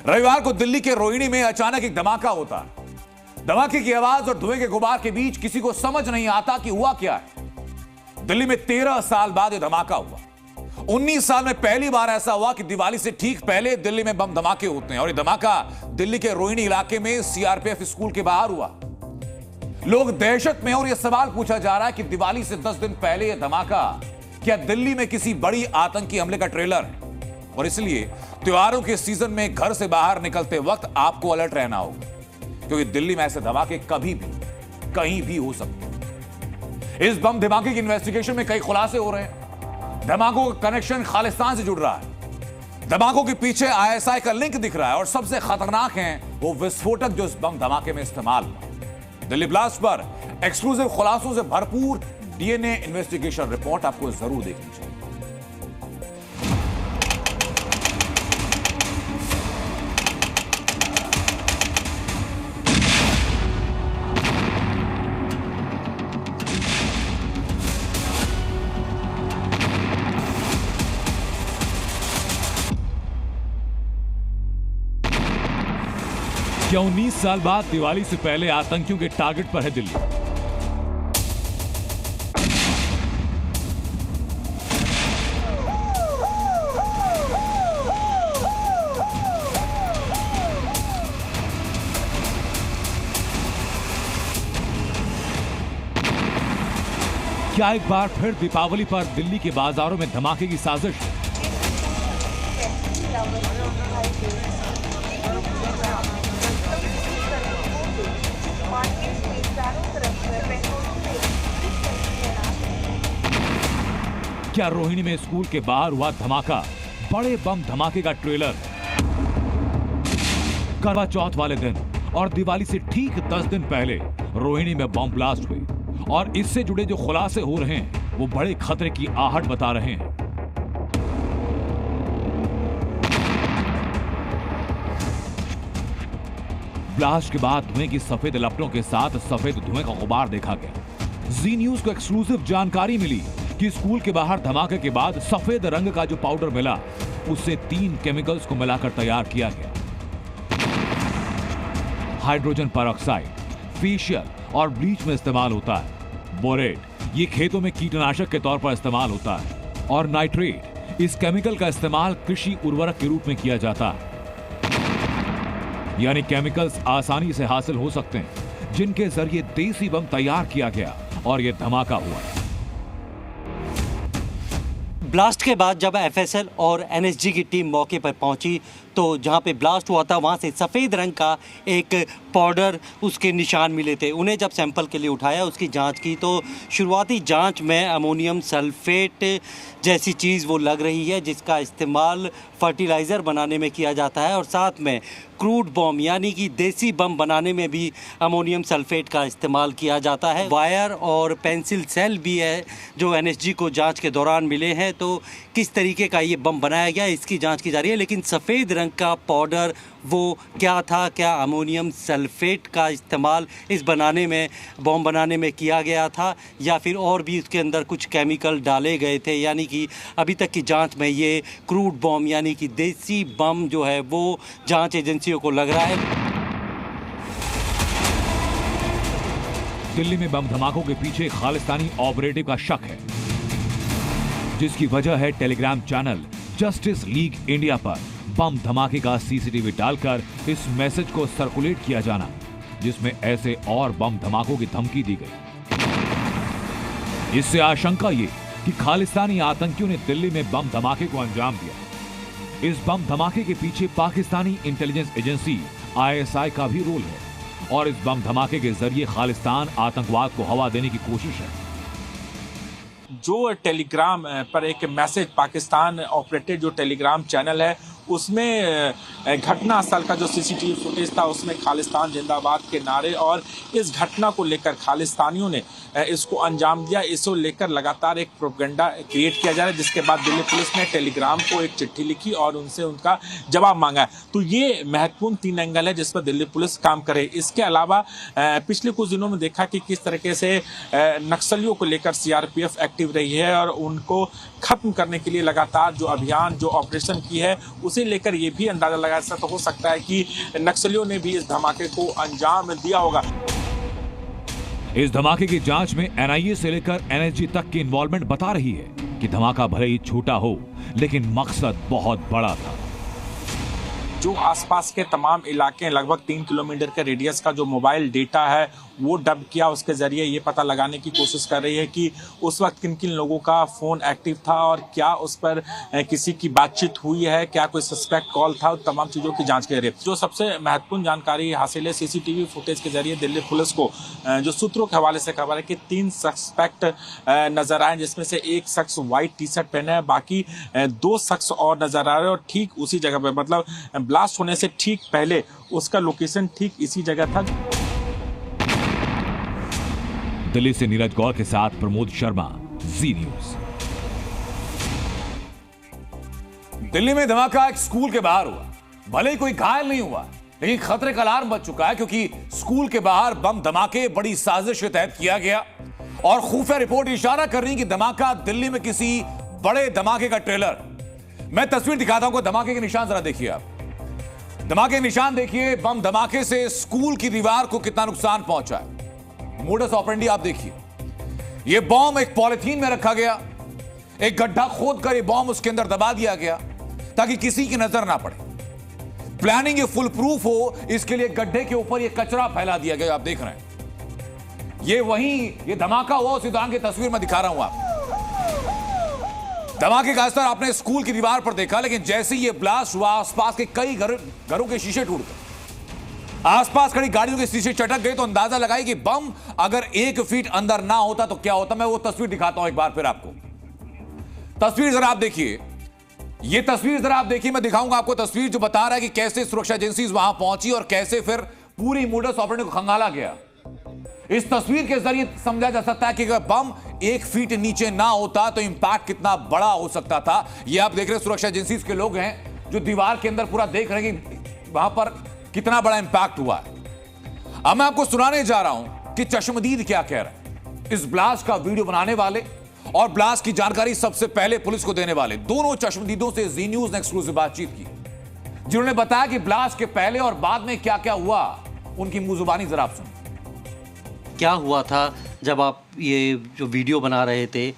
रविवार को दिल्ली के रोहिणी में अचानक एक धमाका होता है। धमाके की आवाज और धुएं के गुबार के बीच किसी को समझ नहीं आता कि हुआ क्या है। दिल्ली में 13 साल बाद यह धमाका हुआ। 19 साल में पहली बार ऐसा हुआ कि दिवाली से ठीक पहले दिल्ली में बम धमाके होते हैं, और यह धमाका दिल्ली के रोहिणी इलाके में सीआरपीएफ स्कूल के बाहर हुआ। लोग दहशत में, और यह सवाल पूछा जा रहा है कि दिवाली से 10 दिन पहले यह धमाका क्या दिल्ली में किसी बड़ी आतंकी हमले का ट्रेलर है? और इसलिए त्योहारों के सीजन में घर से बाहर निकलते वक्त आपको अलर्ट रहना होगा, क्योंकि दिल्ली में ऐसे धमाके कभी भी कहीं भी हो सकते हैं। इस बम धमाके की इन्वेस्टिगेशन में कई खुलासे हो रहे हैं। धमाकों का कनेक्शन खालिस्तान से जुड़ रहा है। धमाकों के पीछे आईएसआई का लिंक दिख रहा है, और सबसे खतरनाक है वो विस्फोटक जो इस बम धमाके में इस्तेमाल हुआ। दिल्ली ब्लास्ट पर एक्सक्लूसिव खुलासों से भरपूर डीएनए इन्वेस्टिगेशन रिपोर्ट आपको जरूर देखनी चाहिए। क्या 19 साल बाद दिवाली से पहले आतंकियों के टारगेट पर है दिल्ली? क्या एक बार फिर दीपावली पर दिल्ली के बाजारों में धमाके की साजिश? क्या रोहिणी में स्कूल के बाहर हुआ धमाका बड़े बम धमाके का ट्रेलर? करवा चौथ वाले दिन और दिवाली से ठीक 10 दिन पहले रोहिणी में बम ब्लास्ट हुए, और इससे जुड़े जो खुलासे हो रहे हैं वो बड़े खतरे की आहट बता रहे हैं। ब्लास्ट के बाद धुएं की सफेद लपटों के साथ सफेद धुएं का गुबार देखा गया। जी न्यूज को एक्सक्लूसिव जानकारी मिली कि स्कूल के बाहर धमाके के बाद सफेद रंग का जो पाउडर मिला उससे 3 केमिकल्स को मिलाकर तैयार किया गया। हाइड्रोजन परऑक्साइड फेशियल और ब्लीच में इस्तेमाल होता है। बोरेट ये खेतों में कीटनाशक के तौर पर इस्तेमाल होता है, और नाइट्रेट इस केमिकल का इस्तेमाल कृषि उर्वरक के रूप में किया जाता है। यानी केमिकल्स आसानी से हासिल हो सकते हैं, जिनके जरिए देसी बम तैयार किया गया और यह धमाका हुआ। ब्लास्ट के बाद जब एफएसएल और एनएसजी की टीम मौके पर पहुंची तो जहां पे ब्लास्ट हुआ था वहां से सफ़ेद रंग का एक पाउडर उसके निशान मिले थे। उन्हें जब सैंपल के लिए उठाया, उसकी जांच की, तो शुरुआती जांच में अमोनियम सल्फेट जैसी चीज़ वो लग रही है, जिसका इस्तेमाल फर्टिलाइज़र बनाने में किया जाता है, और साथ में क्रूड बम यानी कि देसी बम बनाने में भी अमोनियम सल्फेट का इस्तेमाल किया जाता है। वायर और पेंसिल सेल भी है जो एनएसजी को जांच के दौरान मिले हैं। तो किस तरीके का ये बम बनाया गया इसकी जांच की जा रही है, लेकिन सफ़ेद रंग का पाउडर वो क्या था? क्या अमोनियम सल्फेट का इस्तेमाल इस बनाने में, बम बनाने में किया गया था, या फिर और भी उसके अंदर कुछ केमिकल डाले गए थे? यानी कि अभी तक की जांच में ये क्रूड बम यानी कि देसी बम जो है वो जांच एजेंसियों को लग रहा है। दिल्ली में बम धमाकों के पीछे खालिस्तानी ऑपरेटिव का शक है, जिसकी वजह है Telegram channel justice league India पर बम धमाके का सीसीटीवी डालकर इस मैसेज को सर्कुलेट किया जाना, जिसमें ऐसे और बम धमाकों की धमकी दी गई। इससे आशंका ये कि खालिस्तानी आतंकियों ने दिल्ली में बम धमाके को अंजाम दिया। इस बम धमाके के पीछे पाकिस्तानी इंटेलिजेंस एजेंसी आईएसआई का भी रोल है, और इस बम धमाके के जरिए खालिस्तान आतंकवाद को हवा देने की कोशिश है। जो टेलीग्राम पर एक मैसेज, पाकिस्तान ऑपरेटेड जो टेलीग्राम चैनल है, उसमें घटना स्थल का जो सीसीटीवी फुटेज था उसमें खालिस्तान जिंदाबाद के नारे और इस घटना को लेकर खालिस्तानियों ने इसको अंजाम दिया, इसको लेकर लगातार एक प्रोपेगेंडा क्रिएट किया जा रहा है, जिसके बाद दिल्ली पुलिस ने टेलीग्राम को एक चिट्ठी लिखी और उनसे उनका जवाब मांगा। तो ये महत्वपूर्ण 3 एंगल है जिस पर दिल्ली पुलिस काम करे। इसके अलावा पिछले कुछ दिनों में देखा कि किस तरीके से नक्सलियों को लेकर सीआरपीएफ एक्टिव रही है और उनको खत्म करने के लिए लगातार जो अभियान, जो ऑपरेशन की है उसे इसे लेकर ये भी अंदाजा लगाया तो हो सकता है कि नक्सलियों ने भी इस धमाके को अंजाम दिया होगा। इस धमाके की जांच में एनआईए से लेकर एनएसजी तक की इन्वॉल्वमेंट बता रही है कि धमाका भले ही छोटा हो, लेकिन मकसद बहुत बड़ा था। जो आसपास के तमाम इलाके लगभग 3 किलोमीटर के रेडियस का जो मोबाइल डेटा है वो डब किया, उसके जरिए ये पता लगाने की कोशिश कर रही है कि उस वक्त किन किन लोगों का फ़ोन एक्टिव था और क्या उस पर किसी की बातचीत हुई है, क्या कोई सस्पेक्ट कॉल था, तमाम चीज़ों की जांच कर रही है। जो सबसे महत्वपूर्ण जानकारी हासिल है सीसीटीवी फुटेज के जरिए दिल्ली पुलिस को, जो सूत्रों के हवाले से खबर है कि 3 सस्पेक्ट नजर आए, जिसमें से एक शख्स व्हाइट टी शर्ट पहने है, बाकी 2 शख्स और नजर आ रहे हैं और ठीक उसी जगह पर, मतलब ब्लास्ट होने से ठीक पहले उसका लोकेशन ठीक इसी जगह था। दिल्ली से नीरज गौर के साथ प्रमोद शर्मा, जी न्यूज। दिल्ली में धमाका एक स्कूल के बाहर हुआ। भले ही कोई घायल नहीं हुआ, लेकिन खतरे का अलार्म बज चुका है, क्योंकि स्कूल के बाहर बम धमाके बड़ी साजिश के तहत किया गया और खुफिया रिपोर्ट इशारा कर रही है कि धमाका दिल्ली में किसी बड़े धमाके का ट्रेलर। मैं तस्वीर दिखाता हूं, धमाके के निशान जरा देखिए आप। धमाके के निशान देखिए, बम धमाके से स्कूल की दीवार को कितना नुकसान पहुंचा है। मोडस ऑपरेंडी आप देखिए, यह बॉम्ब एक पॉलिथीन में रखा गया, एक गड्ढा खोदकर यह बॉम्ब उसके अंदर दबा दिया गया ताकि किसी की नजर ना पड़े। प्लानिंग ये फुल प्रूफ हो, इसके लिए गड्ढे के ऊपर यह कचरा फैला दिया गया। आप देख रहे हैं ये धमाका हुआ उसी दौरान की तस्वीर में दिखा रहा हूं आप। धमाके का असर आपने स्कूल की दीवार पर देखा, लेकिन जैसे ही यह ब्लास्ट हुआ आसपास के कई घरों के शीशे टूट गए, आसपास खड़ी गाड़ियों के शीशे चटक गए। तो अंदाजा लगाइए कि बम अगर 1 फीट अंदर ना होता तो क्या होता। मैं वो तस्वीर दिखाता हूं एक बार फिर आपको। तस्वीर जरा आप देखिए, ये तस्वीर जरा आप देखिए, मैं दिखाऊंगा आपको तस्वीर जो बता रहा है कि कैसे सुरक्षा एजेंसीज वहां पहुंची और कैसे फिर पूरी मोडस ऑपरेंडी को खंगाला गया। इस तस्वीर के जरिए समझा जा सकता है कि अगर बम 1 फीट नीचे ना होता तो इंपैक्ट कितना बड़ा हो सकता था। ये आप देख रहे हैं सुरक्षा एजेंसीज के लोग हैं जो दीवार के अंदर पूरा देख रहे हैं कि वहां पर कितना बड़ा इंपैक्ट हुआ है। अब मैं आपको सुनाने जा रहा हूं कि चश्मदीद क्या कह रहा है। इस ब्लास्ट का वीडियो बनाने वाले और ब्लास्ट की जानकारी सबसे पहले पुलिस को देने वाले दोनों चश्मदीदों से जी न्यूज ने एक्सक्लूसिव बातचीत की, जिन्होंने बताया कि ब्लास्ट के पहले और बाद में क्या क्या हुआ। उनकी मुंह जुबानी जरा आप सुनिए। क्या हुआ था जब आप ये जो वीडियो बना रहे थे,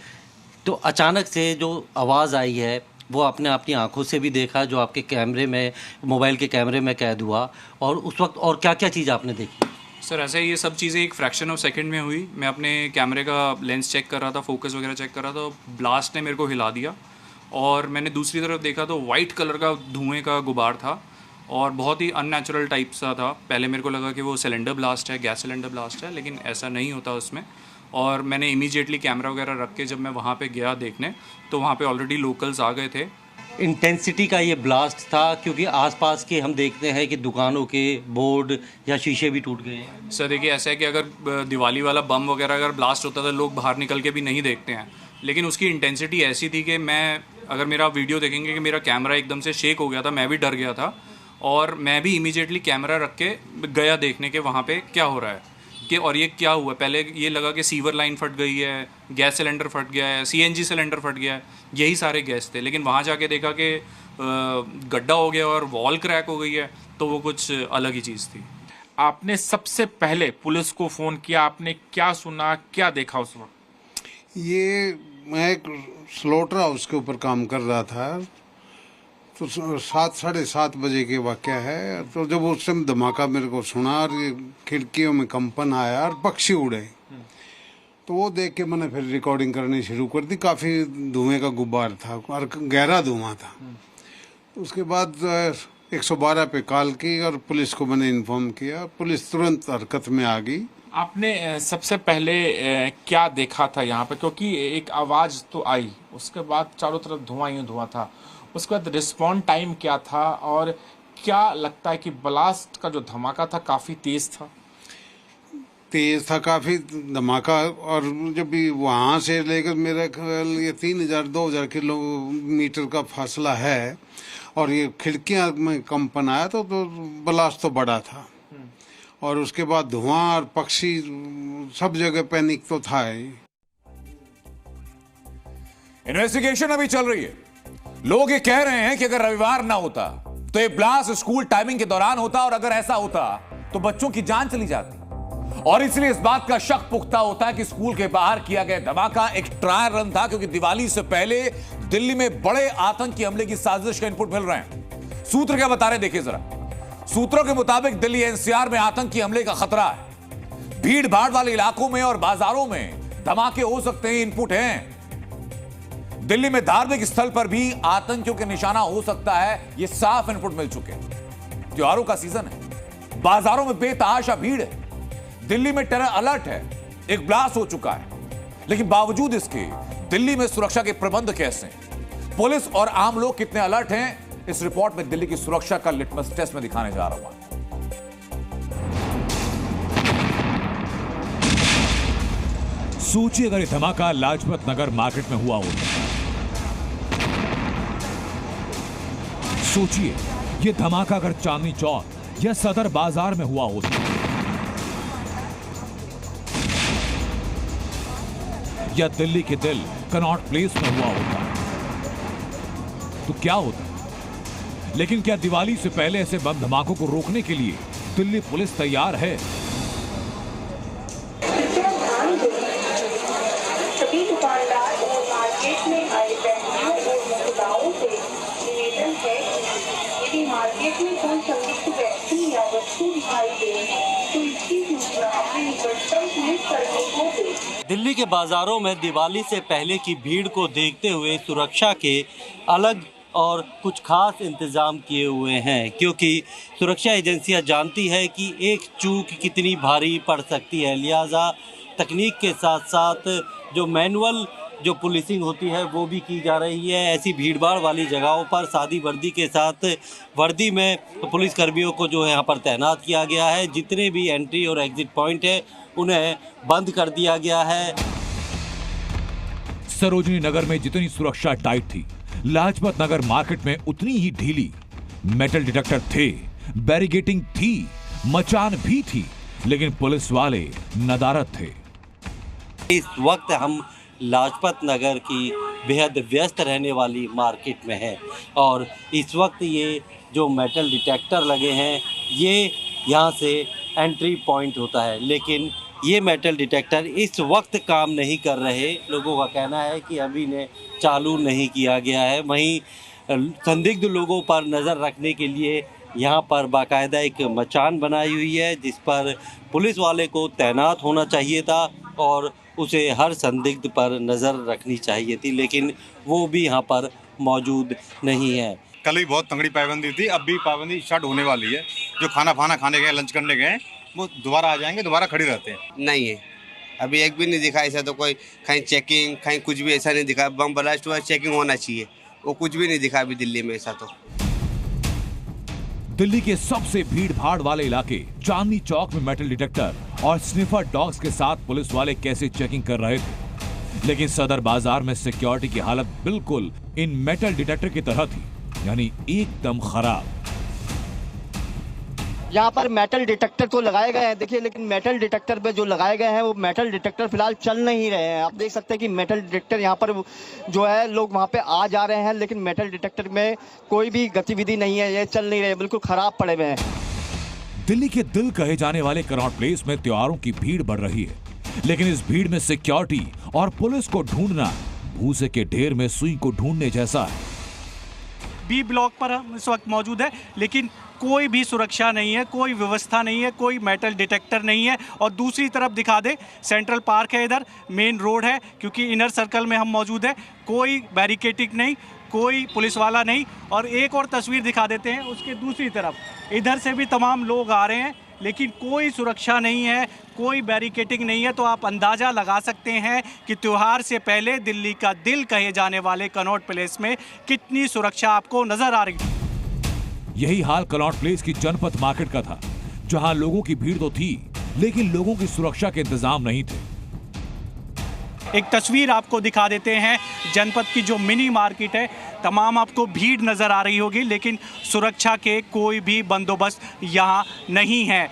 तो अचानक से जो आवाज़ आई है वो आपने अपनी आंखों से भी देखा, जो आपके कैमरे में, मोबाइल के कैमरे में कैद हुआ, और उस वक्त और क्या क्या चीज़ आपने देखी? सर ऐसे ये सब चीज़ें एक फ्रैक्शन ऑफ सेकंड में हुई। मैं अपने कैमरे का लेंस चेक कर रहा था, फोकस वगैरह चेक कर रहा था, ब्लास्ट ने मेरे को हिला दिया और मैंने दूसरी तरफ देखा तो वाइट कलर का धुएं का गुबार था और बहुत ही अननेचुरल टाइप सा था। पहले मेरे को लगा कि वो सिलेंडर ब्लास्ट है, गैस सिलेंडर ब्लास्ट है, लेकिन ऐसा नहीं होता उसमें। और मैंने इमीडिएटली कैमरा वगैरह रख के जब मैं वहाँ पे गया देखने, तो वहाँ पे ऑलरेडी लोकल्स आ गए थे। इंटेंसिटी का ये ब्लास्ट था क्योंकि आसपास के हम देखते हैं कि दुकानों के बोर्ड या शीशे भी टूट गए हैं। सर देखिए, ऐसा है कि अगर दिवाली वाला बम वगैरह अगर ब्लास्ट होता तो लोग बाहर निकल के भी नहीं देखते हैं, लेकिन उसकी इंटेंसिटी ऐसी थी कि मैं, अगर मेरा वीडियो देखेंगे कि मेरा कैमरा एकदम से शेक हो गया था, मैं भी डर गया था और मैं भी इमीडिएटली कैमरा रख के गया देखने के वहाँ पे क्या हो रहा है कि और ये क्या हुआ। पहले ये लगा कि सीवर लाइन फट गई है, गैस सिलेंडर फट गया है, सीएनजी सिलेंडर फट गया है, यही सारे गैस थे। लेकिन वहाँ जाके देखा कि गड्ढा हो गया और वॉल क्रैक हो गई है, तो वो कुछ अलग ही चीज़ थी। आपने सबसे पहले पुलिस को फ़ोन किया, आपने क्या सुना, क्या देखा उस वक्त? ये मैं एक स्लॉटर हाउस के ऊपर काम कर रहा था, तो 7-7:30 बजे के वाक़या है। तो जब उस समय धमाका मेरे को सुना और ये खिड़कियों में कंपन आया और पक्षी उड़े, तो वो देख के मैंने फिर रिकॉर्डिंग करनी शुरू कर दी। काफ़ी धुएं का गुब्बार था और गहरा धुआं था। तो उसके बाद 112 पे कॉल की और पुलिस को मैंने इन्फॉर्म किया। पुलिस तुरंत हरकत में आ गई। आपने सबसे पहले क्या देखा था यहाँ पे, क्योंकि एक आवाज़ तो आई, उसके बाद चारों तरफ धुआं ही धुआं था, उसके बाद रिस्पॉन्ड टाइम क्या था और क्या लगता है कि ब्लास्ट का जो धमाका था काफ़ी तेज़ था? तेज़ था काफ़ी धमाका। और जब भी वहाँ से लेकर मेरा ख्याल ये 3000-2000 किलोमीटर का फासला है और ये खिड़कियाँ में कंपन आया तो ब्लास्ट तो बड़ा था। और उसके बाद धुआं और पक्षी, सब जगह पैनिक तो था ही। इन्वेस्टिगेशन अभी चल रही है। लोग ये कह रहे हैं कि अगर रविवार ना होता तो ये ब्लास्ट स्कूल टाइमिंग के दौरान होता, और अगर ऐसा होता तो बच्चों की जान चली जाती। और इसलिए इस बात का शक पुख्ता होता है कि स्कूल के बाहर किया गया धमाका एक ट्रायल रन था, क्योंकि दिवाली से पहले दिल्ली में बड़े आतंकी हमले की साजिश का इनपुट मिल रहे हैं। सूत्र क्या बता रहे देखिए जरा। सूत्रों के मुताबिक दिल्ली एनसीआर में आतंकी हमले का खतरा है। भीड़ भाड़ वाले इलाकों में और बाजारों में धमाके हो सकते हैं, इनपुट हैं। दिल्ली में धार्मिक स्थल पर भी आतंकियों के निशाना हो सकता है, यह साफ इनपुट मिल चुके हैं। त्योहारों का सीजन है, बाजारों में बेतहाशा भीड़ है, दिल्ली में टेरर अलर्ट है, एक ब्लास्ट हो चुका है, लेकिन बावजूद इसके दिल्ली में सुरक्षा के प्रबंध कैसे हैं? पुलिस और आम लोग कितने अलर्ट हैं? इस रिपोर्ट में दिल्ली की सुरक्षा का लिटमस टेस्ट में दिखाने जा रहा हूं। सोचिए अगर ये धमाका लाजपत नगर मार्केट में हुआ होता। सोचिए ये धमाका अगर चांदनी चौक या सदर बाजार में हुआ होता, या दिल्ली के दिल कनॉट प्लेस में हुआ होता, तो क्या होता? लेकिन क्या दिवाली से पहले ऐसे बम धमाकों को रोकने के लिए दिल्ली पुलिस तैयार है? सभी दुकानदार और मार्केट में आए व्यक्तियों और महिलाओं से निवेदन है कि यदि मार्केट में कोई संदिग्ध व्यक्ति या वस्तु दिखाई दे तो इसकी सूचना अपने निकटतम पुलिस कर्मी को दे। दिल्ली के बाजारों में दिवाली से पहले की भीड़ को देखते हुए सुरक्षा के अलग और कुछ खास इंतजाम किए हुए हैं, क्योंकि सुरक्षा एजेंसियां जानती है कि एक चूक कितनी भारी पड़ सकती है। लिहाजा तकनीक के साथ साथ जो मैनुअल जो पुलिसिंग होती है वो भी की जा रही है। ऐसी भीड़भाड़ वाली जगहों पर सादी वर्दी के साथ वर्दी में पुलिस कर्मियों को जो है यहाँ पर तैनात किया गया है। जितने भी एंट्री और एग्जिट पॉइंट है उन्हें बंद कर दिया गया है। सरोजनी नगर में जितनी सुरक्षा टाइट थी, लाजपत नगर मार्केट में उतनी ही ढीली। मेटल डिटेक्टर थे, बैरिकेडिंग थी, मचान भी थी, लेकिन पुलिस वाले नदारद थे। इस वक्त हम लाजपत नगर की बेहद व्यस्त रहने वाली मार्केट में हैं और इस वक्त ये जो मेटल डिटेक्टर लगे हैं ये यहाँ से एंट्री पॉइंट होता है, लेकिन ये मेटल डिटेक्टर इस वक्त काम नहीं कर रहे। लोगों का कहना है कि अभी ने चालू नहीं किया गया है। वहीं संदिग्ध लोगों पर नज़र रखने के लिए यहाँ पर बाकायदा एक मचान बनाई हुई है जिस पर पुलिस वाले को तैनात होना चाहिए था और उसे हर संदिग्ध पर नज़र रखनी चाहिए थी, लेकिन वो भी यहाँ पर मौजूद नहीं है। कल भी बहुत तंगड़ी पाबंदी थी, अब भी पाबंदी स्टार्ट होने वाली है। जो खाना खाने गए, लंच करने गए, वो दोबारा आ जाएंगे, दोबारा खड़ी रहते हैं। नहीं है, अभी एक भी नहीं दिखा ऐसा। तो कोई कहीं चेकिंग, कहीं कुछ भी ऐसा नहीं दिखा। बम ब्लास्ट हुआ, चेकिंग होना चाहिए, वो कुछ भी नहीं दिखा अभी दिल्ली में ऐसा। तो दिल्ली के सबसे भीड़ भाड़ वाले इलाके चांदनी चौक में मेटल डिटेक्टर और स्निफर डॉग्स के साथ पुलिस वाले कैसे चेकिंग कर रहे थे, लेकिन सदर बाजार में सिक्योरिटी की हालत बिल्कुल इन मेटल डिटेक्टर की तरह थी, यानी एकदम खराब। यहाँ पर मेटल डिटेक्टर तो लगाए गए हैं देखिए, लेकिन मेटल डिटेक्टर पे जो लगाए गए हैं वो मेटल डिटेक्टर फिलहाल चल नहीं रहे हैं। आप देख सकते हैं कि मेटल डिटेक्टर यहाँ पर जो है लोग वहाँ पे आ जा रहे हैं, लेकिन मेटल डिटेक्टर में कोई भी गतिविधि नहीं है, ये चल नहीं रहे, बिल्कुल खराब पड़े हुए हैं। दिल्ली के दिल कहे जाने वाले कनॉट प्लेस में त्योहारों की भीड़ बढ़ रही है, लेकिन इस भीड़ में सिक्योरिटी और पुलिस को ढूंढना भूसे के ढेर में सुई को ढूंढने जैसा है। बी ब्लॉक पर हम इस वक्त मौजूद है, लेकिन कोई भी सुरक्षा नहीं है, कोई व्यवस्था नहीं है, कोई मेटल डिटेक्टर नहीं है। और दूसरी तरफ दिखा दे, सेंट्रल पार्क है, इधर मेन रोड है, क्योंकि इनर सर्कल में हम मौजूद है, कोई बैरिकेडिंग नहीं, कोई पुलिस वाला नहीं। और एक और तस्वीर दिखा देते हैं, उसके दूसरी तरफ इधर से भी तमाम लोग आ रहे हैं, लेकिन कोई सुरक्षा नहीं है, कोई बैरिकेडिंग नहीं है। तो आप अंदाज़ा लगा सकते हैं कि त्यौहार से पहले दिल्ली का दिल कहे जाने वाले कनॉट प्लेस में कितनी सुरक्षा आपको नजर आ रही है। यही हाल कनॉट प्लेस की जनपथ मार्केट का था, जहां लोगों की भीड़ तो थी, लेकिन लोगों की सुरक्षा के इंतजाम नहीं थे। एक तस्वीर आपको दिखा देते हैं जनपद की जो मिनी मार्केट है, तमाम आपको भीड़ नजर आ रही होगी, लेकिन सुरक्षा के कोई भी बंदोबस्त यहाँ नहीं है।